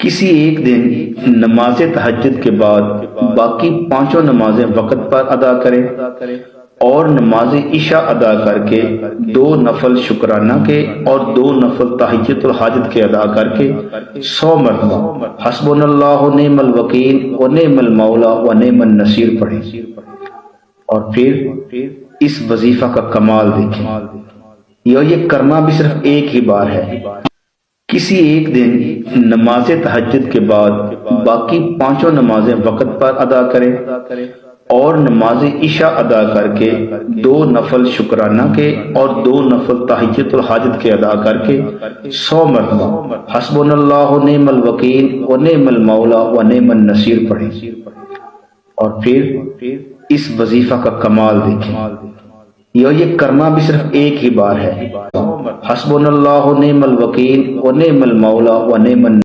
کسی ایک دن نماز تہجد کے بعد باقی پانچوں نمازیں وقت پر ادا کرے اور نماز عشاء ادا کر کے 2 نفل شکرانہ کے اور 2 نفل تحیۃ الحاجت کے ادا کر کے 100 مرتبہ حسبنا اللہ و نعم الوکیل و نعم المولا و نعم النصیر پڑھیں اور پھر اس وظیفہ کا کمال دیکھیں۔ یہ کرنا بھی صرف ایک ہی بار ہے۔ کسی ایک دن نماز تہجد کے بعد باقی پانچوں نمازیں وقت پر ادا کرے اور نماز عشاء ادا کر کے 2 نفل شکرانہ کے اور 2 نفل تحیۃ الحاجت کے ادا کر کے 100 مرتبہ حسبنا اللہ و نعم الوکیل و نعم المولا و نعم النصیر پڑھیں اور پھر اس وظیفہ کا کمال دیکھیں۔ یہ کرنا بھی صرف ایک ہی بار ہے۔ حسبنا اللہ و نعم الوکیل و نعم المولا و نعم